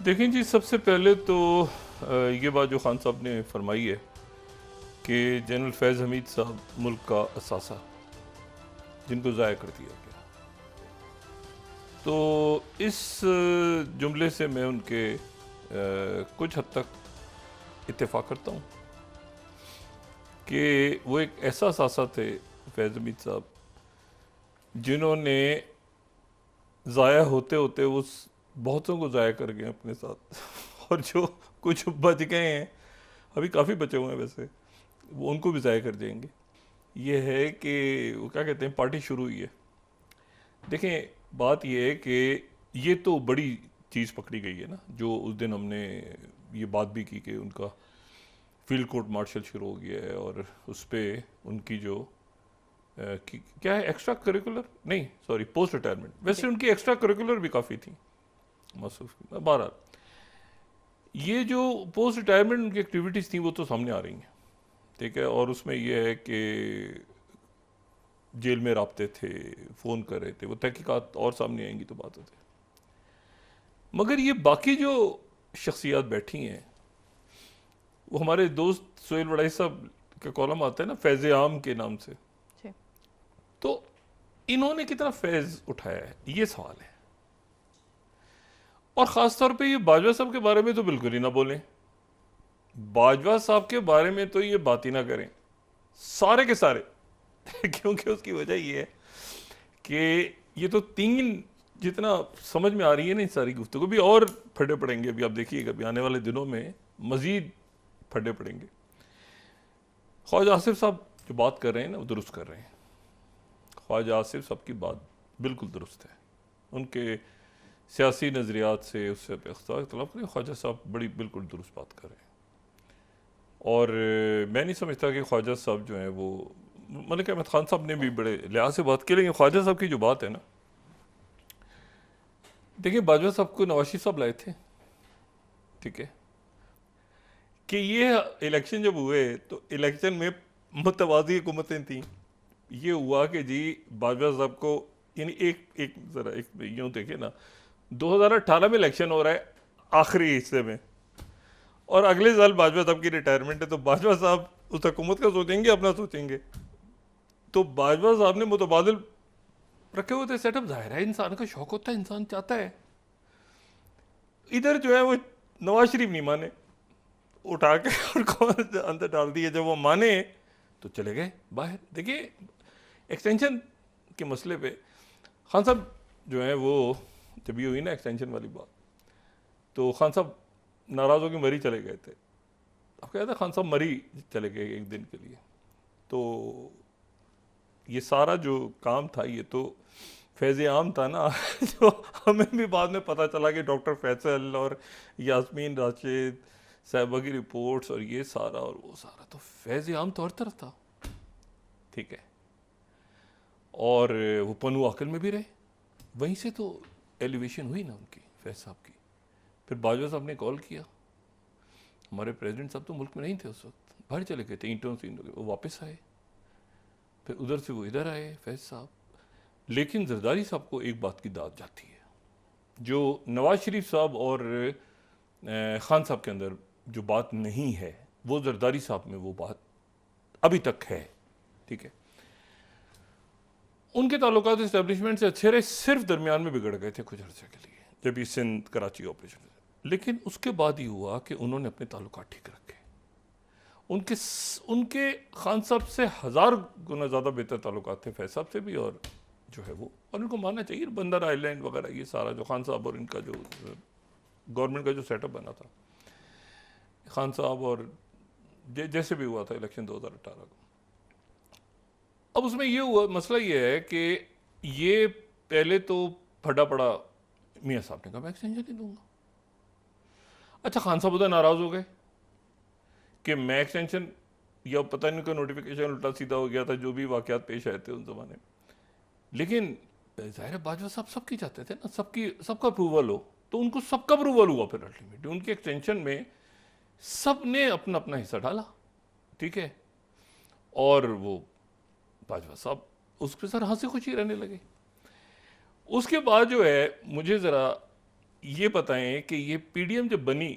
देखें जी, सबसे पहले तो ये बात जो खान साहब ने फरमाई है कि जनरल फैज़ हमीद साहब मुल्क का असासा, जिनको ज़ाया कर दिया गया, तो इस जुमले से मैं उनके कुछ हद तक इत्तेफाक करता हूँ कि वो एक ऐसा असासा थे फैज़ हमीद साहब, जिन्होंने ज़ाया होते होते वो बहुतों को ज़ाया कर गए अपने साथ और जो कुछ बच गए हैं, अभी काफ़ी बचे हुए हैं वैसे, वो उनको भी ज़ाया कर देंगे। ये है कि वो क्या कहते हैं, पार्टी शुरू हुई है। देखें, बात ये है कि ये तो बड़ी चीज़ पकड़ी गई है ना, जो उस दिन हमने ये बात भी की कि उनका फील्ड कोर्ट मार्शल शुरू हो गया है और उस पर उनकी जो क्या है, एक्स्ट्रा करिकुलर नहीं, सॉरी, पोस्ट रिटायरमेंट, वैसे उनकी एक्स्ट्रा करिकुलर भी काफ़ी थी मसरूफ। बहरहाल, ये जो पोस्ट रिटायरमेंट उनकी एक्टिविटीज़ थी वो तो सामने आ रही हैं, ठीक है। और उसमें यह है कि जेल में राब्ते थे, फ़ोन कर रहे थे, वो तहकीकात और सामने आएंगी तो बात होती है। मगर ये बाकी जो शख्सियात बैठी हैं, वो हमारे दोस्त सोहेल वड़ाई साहब का कॉलम आता है ना फैज़ आम के नाम से, जी। तो इन्होंने कितना फैज़ उठाया है, ये सवाल है। और ख़ास तौर पे ये बाजवा साहब के बारे में तो बिल्कुल ही ना बोलें, बाजवा साहब के बारे में तो ये बात ही ना करें, सारे के सारे क्योंकि उसकी वजह ये है कि ये तो तीन, जितना समझ में आ रही है ना, इस सारी गुफ्तगू भी और फटे पड़ेंगे। अभी आप देखिएगा, अभी आने वाले दिनों में मजीद फटे पड़ेंगे। ख्वाजा आसिफ साहब जो बात कर रहे हैं ना, वो दुरुस्त कर रहे हैं। ख्वाजा आसिफ साहब की बात बिल्कुल दुरुस्त है, उनके सियासी नज़रियात से उससे इख्तलाफ नहीं, ख्वाजा साहब बड़ी बिल्कुल दुरुस्त बात कर रहे हैं। और मैं नहीं समझता कि ख्वाजा साहब जो हैं वो, मलिक अहमद खान साहब ने भी बड़े लिहाज से बात की, लेकिन ख्वाजा साहब की जो बात है ना, देखिए, बाजवा साहब को नवाज शरीफ साहब लाए थे, ठीक है, कि ये इलेक्शन जब हुए तो इलेक्शन में मुतवाज़ी हुकूमतें थीं। ये हुआ कि जी बाजवा साहब को, यानी एक एक ज़रा एक यूँ देखे ना, 2018 में इलेक्शन हो रहा है आखिरी हिस्से में, और अगले साल बाजवा साहब की रिटायरमेंट है, तो बाजवा साहब उस हुकूमत का सोचेंगे, अपना सोचेंगे। तो बाजवा साहब ने मुतबादिल रखे हुए थे सेटअप। जाहिर है इंसान का शौक होता है, इंसान चाहता है। इधर जो है वो नवाज शरीफ नहीं माने, उठा के उनको अंदर डाल दिए। जब वो माने तो चले गए बाहर। देखिए, एक्सटेंशन के मसले पे खान साहब जो है वो, जब ये हुई ना एक्सटेंशन वाली बात, तो खान साहब नाराज़ होकर मरी चले गए थे। अब क्या था, खान साहब मरी चले गए एक दिन के लिए। तो ये सारा जो काम था ये तो फैज़ आम था ना जो हमें भी बाद में पता चला कि डॉक्टर फैसल और यास्मीन राशिद साहिबा की रिपोर्ट्स और ये सारा और वो सारा, तो फैज़ आम तो हर तरफ था, ठीक है। और वो पन्नू आकल में भी रहे, वहीं से तो एलिवेशन हुई ना उनकी, फैज़ साहब की। फिर बाजवा साहब ने कॉल किया, हमारे प्रेसिडेंट साहब तो मुल्क में नहीं थे उस वक्त, बाहर चले गए थे ईंटों से, वो वापस आए, फिर उधर से वो इधर आए फैज़ साहब। लेकिन जरदारी साहब को एक बात की दाद जाती है, जो नवाज शरीफ साहब और खान साहब के अंदर जो बात नहीं है, वो जरदारी साहब में वो बात अभी तक है, ठीक है। उनके ताल्लुकात इस्टेब्लिशमेंट से अच्छे रहे, सिर्फ दरमियान में बिगड़ गए थे कुछ अर्से के लिए, जब ये सिंध कराची ऑपरेशन। लेकिन उसके बाद ही हुआ कि उन्होंने अपने ताल्लुकात ठीक रखे। उनके उनके खान साहब से 1000 गुना ज़्यादा बेहतर ताल्लुकात थे फैज़ साहब से भी, और जो है वो, और इनको मानना चाहिए। बंदर आइलैंड वगैरह ये सारा जो खान साहब और इनका जो गवर्नमेंट का जो सेटअप बना था, खान साहब और जैसे भी हुआ था इलेक्शन 2018 को, अब उसमें ये हुआ, मसला ये है कि ये पहले तो फटा पड़ा, मियाँ साहब ने कहा मैं एक्सटेंशन नहीं दूंगा। अच्छा, खान साहब उधर नाराज़ हो गए कि मैं एक्सटेंशन, या पता नहीं उनका नोटिफिकेशन उल्टा सीधा हो गया था, जो भी वाक़यात पेश आए थे उस ज़माने में। लेकिन ज़ाहिर है बाजवा साहब सबकी चाहते थे ना, सबकी, सबका अप्रूवल हो, तो उनको सबका अप्रूवल हुआ। फिर अल्टीमेटली उनके एक्सटेंशन में सब ने अपना अपना हिस्सा डाला, ठीक है। और वो बाजवा साहब उस पर सर हंसी खुशी रहने लगे। उसके बाद जो है, मुझे ज़रा ये बताएं कि ये पीडीएम जब बनी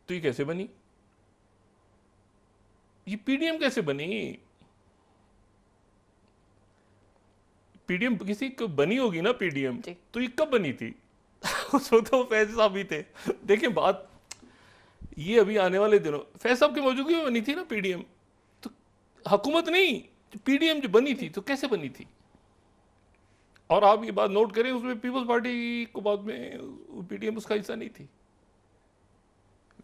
तो ये कैसे बनी? ये पीडीएम कैसे बनी? पीडीएम किसी को बनी होगी ना पीडीएम, जी। तो ये कब बनी थी? उस वक्त तो फैज साहब ही थे। देखिए बात ये अभी आने वाले दिनों फैज साहब की मौजूदगी में बनी थी ना पीडीएम, तो हुकूमत नहीं, पीडीएम जो बनी थी तो कैसे बनी थी? और आप ये बात नोट करें, उसमें पीपल्स पार्टी को बाद में पीडीएम उसका हिस्सा नहीं थी,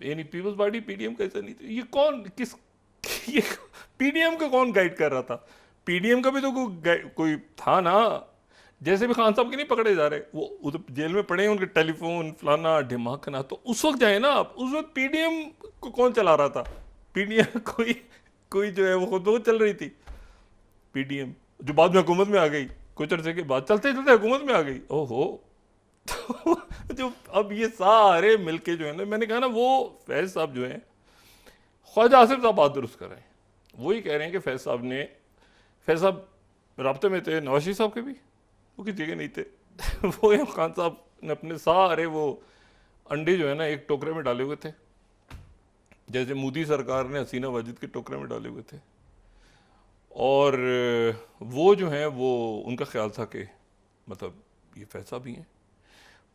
यानी पीपल्स पार्टी पीडीएम का हिस्सा नहीं थी। ये कौन किस ये पीडीएम को कौन गाइड कर रहा था? पीडीएम का भी तो कोई था ना। जैसे भी खान साहब के नहीं पकड़े जा रहे, वो उधर जेल में पड़े हैं, उनके टेलीफोन फलाना ढिमाकना, तो उस वक्त जाए ना आप, उस वक्त पीडीएम को कौन चला रहा था? पीडीएम कोई कोई जो है वो खुद वो चल रही थी पीडीएम, जो बाद में हुकूमत में आ गई, कुछ अर्से के बाद चलते चलते हुकूमत में आ गई। ओहो तो जो अब ये सारे मिलके जो है ना, मैंने कहा ना वो फैज साहब जो है, ख्वाजा आसिफ साहब बात दुरुस्त कर रहे हैं। वही कह रहे हैं कि फैज साहब राब्ते में थे नवाज शरीफ साहब के भी, वो किसी जगह नहीं थे। वो एम खान साहब ने अपने सारे वो अंडे जो है ना एक टोकरे में डाले हुए थे, जैसे मोदी सरकार ने हसीना वाजिद के टोकरे में डाले हुए थे। और वो जो है वो उनका ख्याल था कि मतलब ये फैज साहब ही हैं।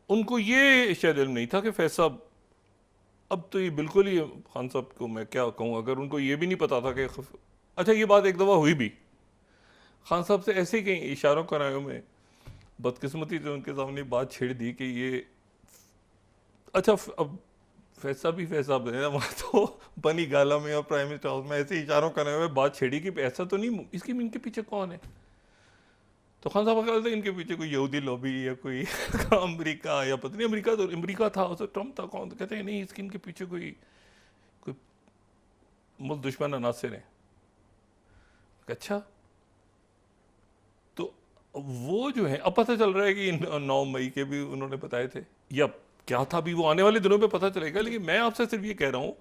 उनको ये शायद इल्म नहीं था कि फैज साहब, अब तो ये बिल्कुल ही खान साहब को मैं क्या कहूँ, अगर उनको ये भी नहीं पता था कि अच्छा ये बात एक दफ़ा हुई भी खान साहब से ऐसे ही कहीं इशारों करायों में, बदकिस्मती से उनके सामने बात छेड़ दी कि ये अच्छा अब फैज साहब ही फैज साहब है, वहाँ तो बनी गाला में और प्राइम मिनिस्टर हाउस में ऐसे इशारों कराए हुए बात छेड़ी कि ऐसा तो नहीं, इसकी इनके पीछे कौन है? तो खान साहब का ख्याल था इनके पीछे कोई यहूदी लॉबी या कोई अमेरिका, या पता नहीं, अमेरिका तो अमेरिका था, उसे ट्रम्प था, कौन, तो कहते हैं नहीं इसके इनके पीछे कोई कोई मुल्क दुश्मन अनासिर है। अच्छा तो वो जो है अब पता चल रहा है कि 9 मई के भी उन्होंने बताए थे, या क्या था भी वो आने वाले दिनों में पता चलेगा। लेकिन मैं आपसे सिर्फ ये कह रहा हूं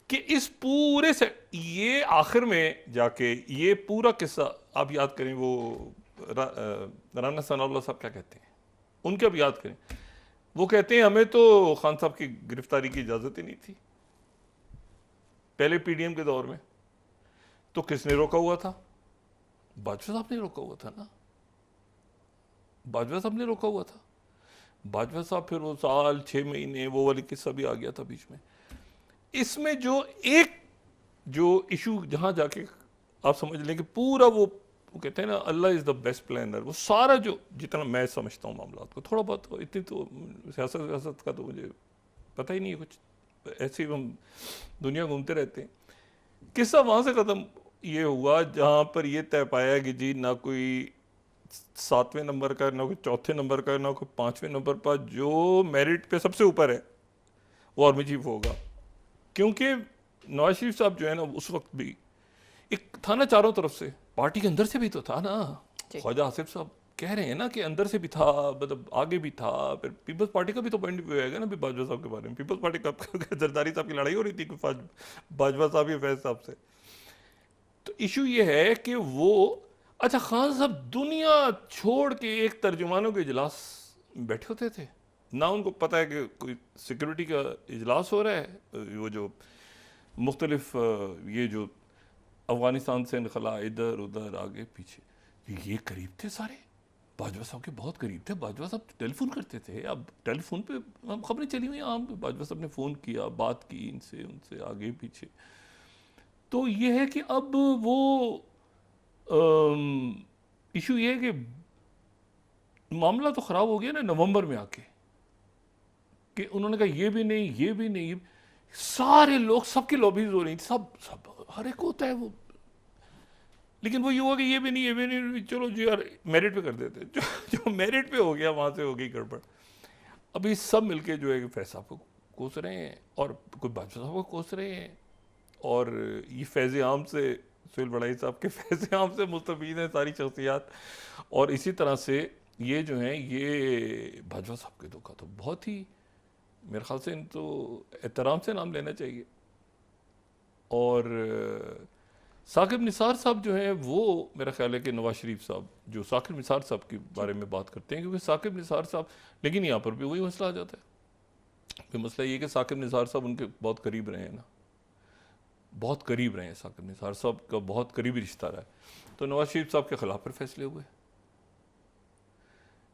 कि इस पूरे से ये आखिर में जाके ये पूरा किस्सा आप याद करें, वो राना सनाउल्लाह साहब क्या कहते हैं, उनके अब याद करें। वो कहते हैं हमें तो खान साहब की गिरफ्तारी की इजाज़त ही नहीं थी पहले पीडीएम के दौर में, तो किसने रोका हुआ था? बाजवा साहब ने रोका हुआ था ना, बाजवा साहब ने रोका हुआ था। बाजवा साहब फिर वो साल 6 महीने वो वाली किस्सा भी आ गया था बीच में। इसमें जो इशू जहां जाके आप समझ लें कि पूरा वो कहते हैं ना अल्लाह इज़ द बेस्ट प्लानर, वो सारा जो जितना मैं समझता हूँ मामला को, थोड़ा बहुत इतनी तो सियासत का तो मुझे पता ही नहीं है कुछ, ऐसे ही हम दुनिया घूमते रहते हैं। किस्सा वहाँ से ख़त्म ये हुआ जहाँ पर ये तय पाया कि जी ना कोई 7वें नंबर का, ना कोई चौथे नंबर का, ना कोई 5वें नंबर पर, जो मेरिट पे सबसे ऊपर है वो आर्मी चीफ होगा। क्योंकि नवाज शरीफ साहब जो है ना उस वक्त भी एक था ना, चारों तरफ से, पार्टी के अंदर से भी तो था ना। ख्वाजा आसिफ साहब कह रहे हैं ना कि अंदर से भी था, मतलब आगे भी था, फिर पीपल्स पार्टी का भी तो पॉइंट व्यू आएगा ना भी बाजवा साहब के बारे में। पीपल्स पार्टी का जरदारी साहब की लड़ाई हो रही थी बाजवा साहब या फैज साहब से। तो इशू ये है कि वो अच्छा खान साहब दुनिया छोड़ के एक तर्जुमानों के इजलास में बैठे होते थे ना, उनको पता है कि कोई सिक्योरिटी का इजलास हो रहा है, वो जो मुख्तलिफ ये जो अफगानिस्तान से इनखला इधर उधर आगे पीछे, ये करीब थे सारे, बाजवा साहब के बहुत करीब थे। बाजवा साहब टेलीफोन करते थे, अब टेलीफोन पे हम खबरें चली हुई आम, बाजवा साहब ने फ़ोन किया, बात की इनसे उनसे आगे पीछे। तो ये है कि अब वो इशू ये है कि मामला तो ख़राब हो गया ना नवंबर में आके, कि उन्होंने कहा ये भी नहीं ये भी नहीं, सारे लोग सबकी लॉबीज हो रही थी, सब सब हर एक होता है वो। लेकिन वो ये हुआ कि ये भी नहीं ये भी नहीं, चलो जी यार मेरिट पे कर देते, जो मेरिट पे हो गया वहाँ से हो गई गड़बड़। अभी सब मिलके जो है फैज साहब को कोस रहे हैं, और कोई बादशाह साहब को कोस रहे हैं, और ये फैज़ आम से सुहेल बड़ाई साहब के फैज़ आम से मुस्तफ़ीद हैं सारी शख्सियात। और इसी तरह से ये जो हैं ये बाजवा साहब के का तो बहुत ही मेरे ख्याल से इनको एहतराम से नाम लेना चाहिए। और साकिब निसार साहब जो हैं वो मेरा ख्याल है कि नवाज शरीफ साहब जो साकिब निसार साहब के बारे में बात करते हैं, क्योंकि साकिब निसार साहब, लेकिन यहाँ पर भी वही मसला आ जाता है कि मसला ये कि साकिब निसार साहब उनके बहुत करीब रहे हैं ना, बहुत करीब रहे हैं, साकिब निसार साहब का बहुत करीबी रिश्ता रहा है। तो नवाज शरीफ साहब के खिलाफ पर फैसले हुए,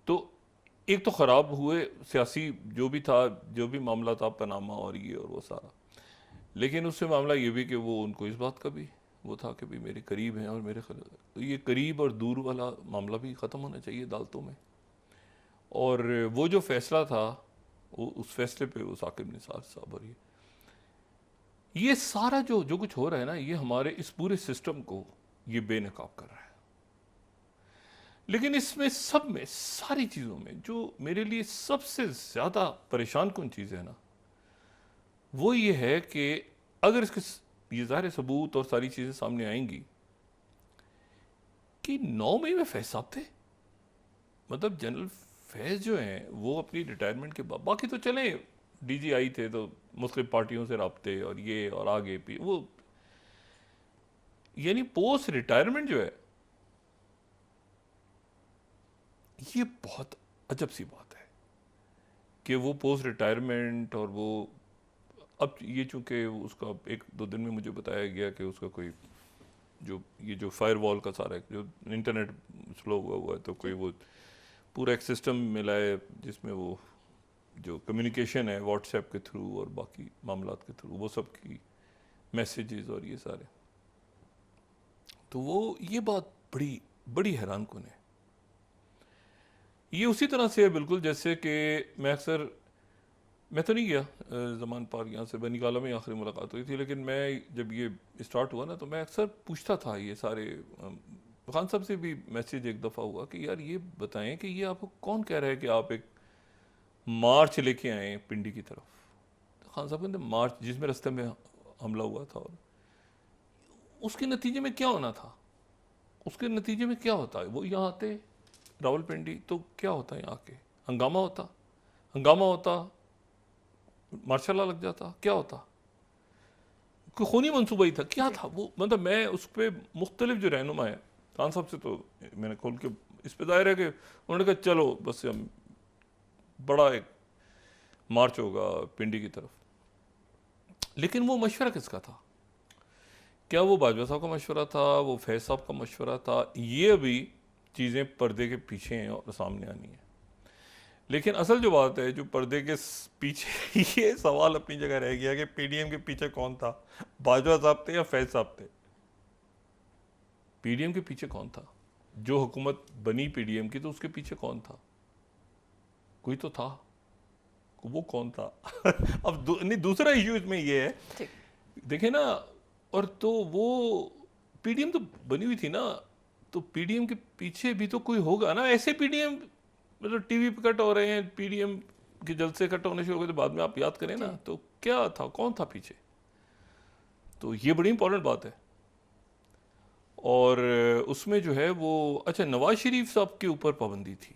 तो एक तो ख़राब हुए सियासी जो भी था, जो भी मामला था पनामा और ये और वो सारा, लेकिन उससे मामला ये भी कि वो उनको इस बात का भी वो था कि भाई मेरे करीब हैं और मेरे खिलाफ, तो ये करीब और दूर वाला मामला भी ख़त्म होना चाहिए अदालतों में। और वो जो फैसला था वो उस फैसले पे वो साकिब निसार साहब, और ये सारा जो जो कुछ हो रहा है ना, ये हमारे इस पूरे सिस्टम को ये बेनकाब कर रहा है। लेकिन इसमें सब में, सारी चीज़ों में जो मेरे लिए सबसे ज़्यादा परेशान कौन चीज़ है ना, वो ये है कि अगर इसके ये ज़ाहिर सबूत और सारी चीज़ें सामने आएंगी कि 9 मई में फैज़ साहब थे, मतलब जनरल फैज़ जो हैं वो अपनी रिटायरमेंट के बाद, बाकी तो चले DGI थे तो मुख्तलिफ पार्टियों से रबते और ये और आगे भी वो, यानी पोस्ट रिटायरमेंट जो है ये बहुत अजब सी बात है कि वो पोस्ट रिटायरमेंट, और वो अब ये चूँकि उसका 1-2 दिन में मुझे बताया गया कि उसका कोई जो ये जो फायरवॉल का सारा जो इंटरनेट स्लो हुआ है, तो कोई वो पूरा एक सिस्टम मिला है जिसमें वो जो कम्युनिकेशन है व्हाट्सएप के थ्रू और बाकी मामलात के थ्रू, वो सब की मैसेजेस और ये सारे, तो वो ये बात बड़ी बड़ी हैरान कुन है। ये उसी तरह से है बिल्कुल जैसे कि मैं तो नहीं गया ज़मान पार यहाँ से, बनी गाला में आखिरी मुलाकात हुई थी, लेकिन मैं जब ये स्टार्ट हुआ ना तो मैं अक्सर पूछता था ये सारे खान साहब से भी मैसेज एक दफ़ा हुआ कि यार ये बताएं कि ये आपको कौन कह रहा है कि आप एक मार्च लेके आए पिंडी की तरफ। तो खान साहब कहते मार्च जिसमें रास्ते में हमला हुआ था, और उसके नतीजे में क्या होना था, उसके नतीजे में क्या होता है, वो यहाँ आते रावलपिंडी तो क्या होता है, यहाँ के हंगामा होता, मार्शल लॉ लग जाता, क्या होता, कोई खूनी मनसूबा ही था, क्या था वो, मतलब मैं उस पर मुख्तलिफ जो रहनुमा है खान साहब से तो मैंने खोल के इस पे दायर है कि उन्होंने कहा चलो बस हम बड़ा एक मार्च होगा पिंडी की तरफ, लेकिन वो मशवरा किसका था, क्या वो बाजवा साहब का मशवरा था, वो फैज साहब का मशवरा था, ये अभी चीज़ें पर्दे के पीछे हैं और सामने आनी है। लेकिन असल जो बात है जो पर्दे के पीछे ये सवाल अपनी जगह रह गया कि PDM के पीछे कौन था, बाजवा साहब थे या फैज साहब थे। PDM के पीछे कौन था, जो हुकूमत बनी PDM की तो उसके पीछे कौन था, कोई तो था, वो कौन था अब नहीं दूसरा इश्यू इसमें ये है देखें ना, और तो वो PDM तो बनी हुई थी ना, तो PDM के पीछे भी तो कोई होगा ना, ऐसे PDM मतलब TV पे कट हो रहे हैं, PDM के जलसे कट होने शुरू हो गए तो बाद में आप याद करें ना, तो क्या था, कौन था पीछे, तो ये बड़ी इंपॉर्टेंट बात है। और उसमें जो है वो अच्छा नवाज शरीफ साहब के ऊपर पाबंदी थी,